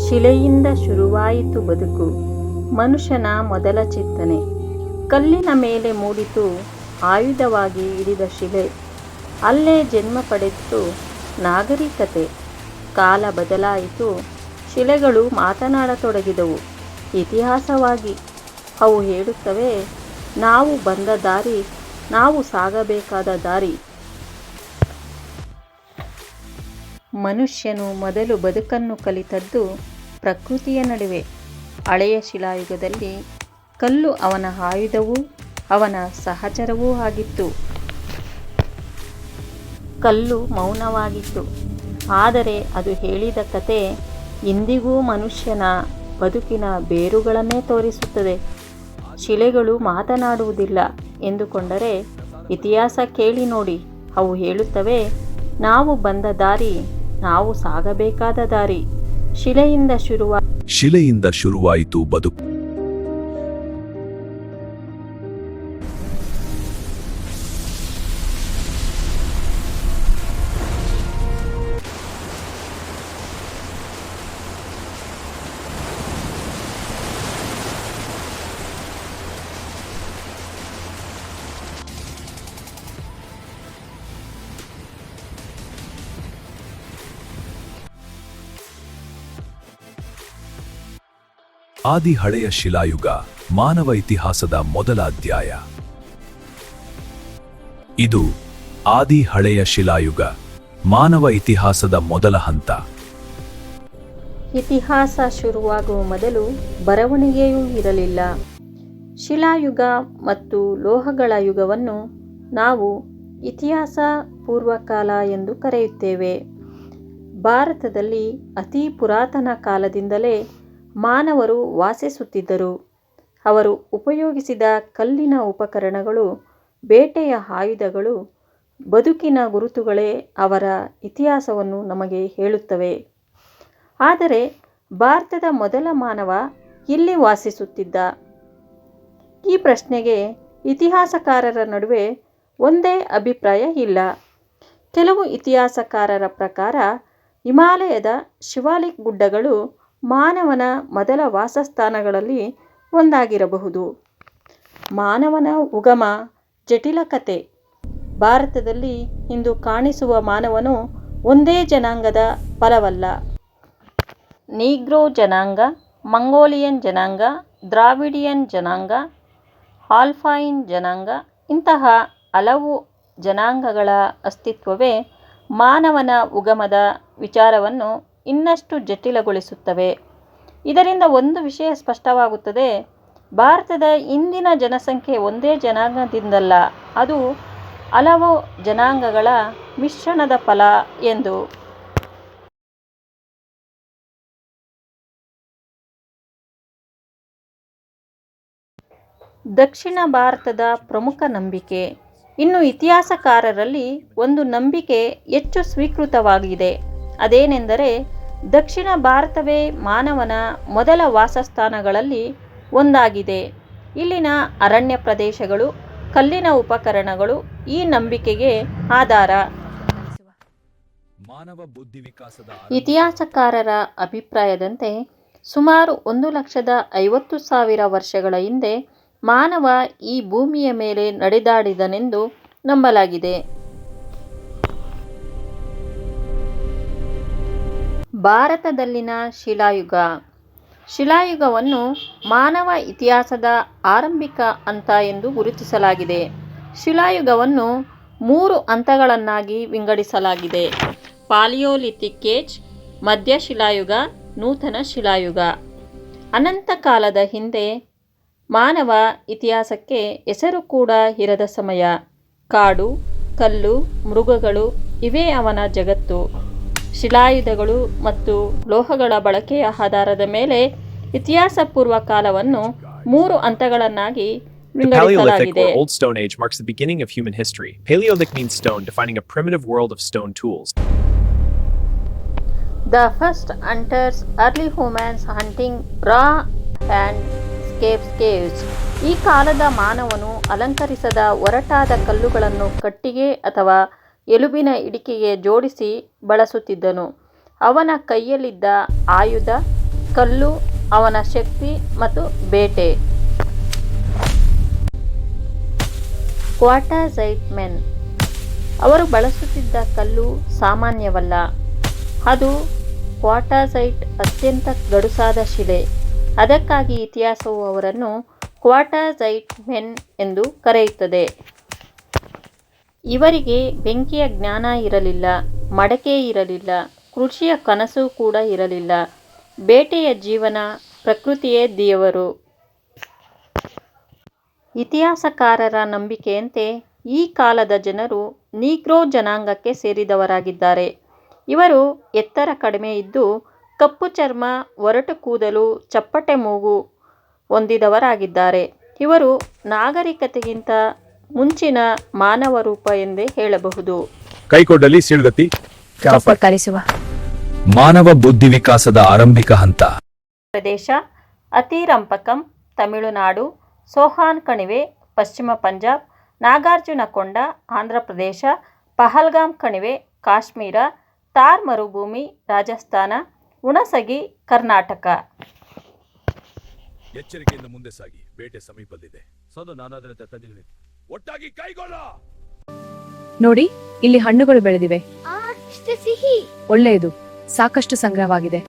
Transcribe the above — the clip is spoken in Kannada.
ಶಿಲೆಯಿಂದ ಶುರುವಾಯಿತು ಬದುಕು, ಮನುಷ್ಯನ ಮೊದಲ ಚಿಂತನೆ. ಕಲ್ಲಿನ ಮೇಲೆ ಮೂಡಿತು ಆಯುಧವಾಗಿ ಹಿಡಿದ ಶಿಲೆ, ಅಲ್ಲೇ ಜನ್ಮ ಪಡೆದಿತು ನಾಗರಿಕತೆ. ಕಾಲ ಬದಲಾಯಿತು, ಶಿಲೆಗಳು ಮಾತನಾಡತೊಡಗಿದವು ಇತಿಹಾಸವಾಗಿ. ಅವು ಹೇಳುತ್ತವೆ, ನಾವು ಬಂದ ದಾರಿ, ನಾವು ಸಾಗಬೇಕಾದ ದಾರಿ. ಮನುಷ್ಯನು ಮೊದಲು ಬದುಕನ್ನು ಕಲಿತದ್ದು ಪ್ರಕೃತಿಯ ನಡುವೆ. ಹಳೆಯ ಶಿಲಾಯುಗದಲ್ಲಿ ಕಲ್ಲು ಅವನ ಆಯುಧವೂ ಅವನ ಸಹಚರವೂ ಆಗಿತ್ತು. ಕಲ್ಲು ಮೌನವಾಗಿತ್ತು, ಆದರೆ ಅದು ಹೇಳಿದ ಕತೆ ಇಂದಿಗೂ ಮನುಷ್ಯನ ಬದುಕಿನ ಬೇರುಗಳನ್ನೇ ತೋರಿಸುತ್ತದೆ. ಶಿಲೆಗಳು ಮಾತನಾಡುವುದಿಲ್ಲ ಎಂದುಕೊಂಡರೆ ಇತಿಹಾಸ ಕೇಳಿ ನೋಡಿ. ಅವು ಹೇಳುತ್ತವೆ, ನಾವು ಬಂದ ದಾರಿ, ನಾವು ಸಾಗಬೇಕಾದ ದಾರಿ. ಶಿಲೆಯಿಂದ ಶುರುವಾಯಿತು ಬದುಕು. ಆದಿ ಹಳೆಯ ಶಿಲಾಯುಗ, ಮಾನವ ಇತಿಹಾಸದ ಮೊದಲ ಅಧ್ಯಾಯ. ಇದು ಆದಿ ಹಳೆಯ ಶಿಲಾಯುಗ, ಮಾನವ ಇತಿಹಾಸದ ಮೊದಲ ಹಂತ. ಇತಿಹಾಸ ಶುರುವಾಗುವ ಮೊದಲು ಬರವಣಿಗೆಯೂ ಇರಲಿಲ್ಲ. ಶಿಲಾಯುಗ ಮತ್ತು ಲೋಹಗಳ ಯುಗವನ್ನು ನಾವು ಇತಿಹಾಸ ಪೂರ್ವಕಾಲ ಎಂದು ಕರೆಯುತ್ತೇವೆ. ಭಾರತದಲ್ಲಿ ಅತಿ ಪುರಾತನ ಕಾಲದಿಂದಲೇ ಮಾನವರು ವಾಸಿಸುತ್ತಿದ್ದರು. ಅವರು ಉಪಯೋಗಿಸಿದ ಕಲ್ಲಿನ ಉಪಕರಣಗಳು, ಬೇಟೆಯ ಆಯುಧಗಳು, ಬದುಕಿನ ಗುರುತುಗಳೇ ಅವರ ಇತಿಹಾಸವನ್ನು ನಮಗೆ ಹೇಳುತ್ತವೆ. ಆದರೆ ಭಾರತದ ಮೊದಲ ಮಾನವ ಎಲ್ಲಿ ವಾಸಿಸುತ್ತಿದ್ದ? ಈ ಪ್ರಶ್ನೆಗೆ ಇತಿಹಾಸಕಾರರ ನಡುವೆ ಒಂದೇ ಅಭಿಪ್ರಾಯ ಇಲ್ಲ. ಕೆಲವು ಇತಿಹಾಸಕಾರರ ಪ್ರಕಾರ ಹಿಮಾಲಯದ ಶಿವಾಲಿಕ್ ಗುಡ್ಡಗಳು ಮಾನವನ ಮೊದಲ ವಾಸಸ್ಥಾನಗಳಲ್ಲಿ ಒಂದಾಗಿರಬಹುದು. ಮಾನವನ ಉಗಮ ಜಟಿಲ ಕತೆ. ಭಾರತದಲ್ಲಿ ಇಂದು ಕಾಣಿಸುವ ಮಾನವನು ಒಂದೇ ಜನಾಂಗದ ಫಲವಲ್ಲ. ನೀಗ್ರೋ ಜನಾಂಗ, ಮಂಗೋಲಿಯನ್ ಜನಾಂಗ, ದ್ರಾವಿಡಿಯನ್ ಜನಾಂಗ, ಆಲ್ಪೈನ್ ಜನಾಂಗ ಇಂತಹ ಹಲವು ಜನಾಂಗಗಳ ಅಸ್ತಿತ್ವವೇ ಮಾನವನ ಉಗಮದ ವಿಚಾರವನ್ನು ಇನ್ನಷ್ಟು ಜಟಿಲಗೊಳಿಸುತ್ತವೆ. ಇದರಿಂದ ಒಂದು ವಿಷಯ ಸ್ಪಷ್ಟವಾಗುತ್ತದೆ, ಭಾರತದ ಇಂದಿನ ಜನಸಂಖ್ಯೆ ಒಂದೇ ಜನಾಂಗದಿಂದಲ್ಲ, ಅದು ಹಲವು ಜನಾಂಗಗಳ ಮಿಶ್ರಣದ ಫಲ ಎಂದು. ದಕ್ಷಿಣ ಭಾರತದ ಪ್ರಮುಖ ನಂಬಿಕೆ. ಇನ್ನು ಇತಿಹಾಸಕಾರರಲ್ಲಿ ಒಂದು ನಂಬಿಕೆ ಹೆಚ್ಚು ಸ್ವೀಕೃತವಾಗಿದೆ. ಅದೇನೆಂದರೆ, ದಕ್ಷಿಣ ಭಾರತವೇ ಮಾನವನ ಮೊದಲ ವಾಸಸ್ಥಾನಗಳಲ್ಲಿ ಒಂದಾಗಿದೆ. ಇಲ್ಲಿನ ಅರಣ್ಯ ಪ್ರದೇಶಗಳು, ಕಲ್ಲಿನ ಉಪಕರಣಗಳು ಈ ನಂಬಿಕೆಗೆ ಆಧಾರ. ಇತಿಹಾಸಕಾರರ ಅಭಿಪ್ರಾಯದಂತೆ ಸುಮಾರು 1,50,000 ವರ್ಷಗಳ ಹಿಂದೆ ಮಾನವ ಈ ಭೂಮಿಯ ಮೇಲೆ ನಡೆದಾಡಿದನೆಂದು ನಂಬಲಾಗಿದೆ. ಭಾರತದಲ್ಲಿನ ಶಿಲಾಯುಗ. ಶಿಲಾಯುಗವನ್ನು ಮಾನವ ಇತಿಹಾಸದ ಆರಂಭಿಕ ಹಂತ ಎಂದು ಗುರುತಿಸಲಾಗಿದೆ. ಶಿಲಾಯುಗವನ್ನು 3 ಹಂತಗಳನ್ನಾಗಿ ವಿಂಗಡಿಸಲಾಗಿದೆ: ಪಾಲಿಯೋಲಿಥಿಕ್ ಏಜ್, ಮಧ್ಯ ಶಿಲಾಯುಗ, ನೂತನ ಶಿಲಾಯುಗ. ಅನಂತ ಕಾಲದ ಹಿಂದೆ ಮಾನವ ಇತಿಹಾಸಕ್ಕೆ ಹೆಸರು ಕೂಡ ಇರದ ಸಮಯ. ಕಾಡು, ಕಲ್ಲು, ಮೃಗಗಳು ಇವೇ ಅವನ ಜಗತ್ತು. ಶಿಲಾಯುಧಗಳು ಮತ್ತು ಲೋಹಗಳ ಬಳಕೆಯ ಆಧಾರದ ಮೇಲೆ ಇತಿಹಾಸ ಪೂರ್ವ ಕಾಲವನ್ನು 3 ಹಂತಗಳನ್ನಾಗಿ ವಿಂಗಡಿಸಲಾಗಿದೆ. The Paleolithic or Old Stone Age marks the beginning of human history. Paleolithic means stone, defining a primitive world of stone tools. The first hunters, early humans hunting raw and scarce caves. ಈ ಕಾಲದ ಮಾನವನು ಅಲಂಕರಿಸದ ಒರಟಾದ ಕಲ್ಲುಗಳನ್ನು ಕಟ್ಟಿಗೆ ಅಥವಾ ಎಲುಬಿನ ಹಿಡಿಕೆಗೆ ಜೋಡಿಸಿ ಬಳಸುತ್ತಿದ್ದನು. ಅವನ ಕೈಯಲ್ಲಿದ್ದ ಆಯುಧ ಕಲ್ಲು, ಅವನ ಶಕ್ತಿ ಮತ್ತು ಬೇಟೆ. ಕ್ವಾರ್ಟಜೈಟ್ ಮೆನ್. ಅವರು ಬಳಸುತ್ತಿದ್ದ ಕಲ್ಲು ಸಾಮಾನ್ಯವಲ್ಲ. ಅದು ಕ್ವಾರ್ಟಜೈಟ್, ಅತ್ಯಂತ ಗಡುಸಾದ ಶಿಲೆ. ಅದಕ್ಕಾಗಿ ಇತಿಹಾಸವು ಅವರನ್ನು ಕ್ವಾರ್ಟಜೈಟ್ ಮೆನ್ ಎಂದು ಕರೆಯುತ್ತದೆ. ಇವರಿಗೆ ಬೆಂಕಿಯ ಜ್ಞಾನ ಇರಲಿಲ್ಲ, ಮಡಕೆ ಇರಲಿಲ್ಲ, ಕೃಷಿಯ ಕನಸು ಕೂಡ ಇರಲಿಲ್ಲ. ಬೇಟೆಯ ಜೀವನ, ಪ್ರಕೃತಿಯೇ ದೇವರು. ಇತಿಹಾಸಕಾರರ ನಂಬಿಕೆಯಂತೆ ಈ ಕಾಲದ ಜನರು ನೀಗ್ರೋ ಜನಾಂಗಕ್ಕೆ ಸೇರಿದವರಾಗಿದ್ದಾರೆ. ಇವರು ಎತ್ತರ ಕಡಿಮೆ ಇದ್ದು, ಕಪ್ಪು ಚರ್ಮ, ಒರಟು ಕೂದಲು, ಚಪ್ಪಟೆ ಮೂಗು ಹೊಂದಿದವರಾಗಿದ್ದಾರೆ. ಇವರು ನಾಗರಿಕತೆಗಿಂತ ಮುಂಚಿನ ಮಾನವ ರೂಪ ಎಂದೇ ಹೇಳಬಹುದು. ಕೈಕೊಡಲಿ ಸಿಳ್ಗತಿ ಕಲಿಸುವ ಮಾನವ ಬುದ್ಧಿ ವಿಕಾಸದ ಆರಂಭಿಕ ಹಂತ. ಪ್ರದೇಶ: ಅತಿರಂಪಕಂ ತಮಿಳುನಾಡು, ಸೋಹಾನ್ ಕಣಿವೆ ಪಶ್ಚಿಮ ಪಂಜಾಬ್, ನಾಗಾರ್ಜುನಕೊಂಡ ಆಂಧ್ರಪ್ರದೇಶ, ಪಹಲ್ಗಾಮ್ ಕಣಿವೆ ಕಾಶ್ಮೀರ, ಥಾರ್ ಮರುಭೂಮಿ ರಾಜಸ್ಥಾನ, ಹುಣಸಗಿ ಕರ್ನಾಟಕ. ಎಚ್ಚರಿಕೆಯಿಂದ ಮುಂದೆ ಸಾಗಿ, ಬೇಟೆ ಸಮೀಪದಲ್ಲಿದೆ. ಒಟ್ಟಾಗಿ ಕೈಗೊಳ್ಳ. ನೋಡಿ, ಇಲ್ಲಿ ಹಣ್ಣುಗಳು ಬೆಳೆದಿವೆ. ಸಿಹಿ. ಒಳ್ಳೆಯದು, ಸಾಕಷ್ಟು ಸಂಗ್ರಹವಾಗಿದೆ.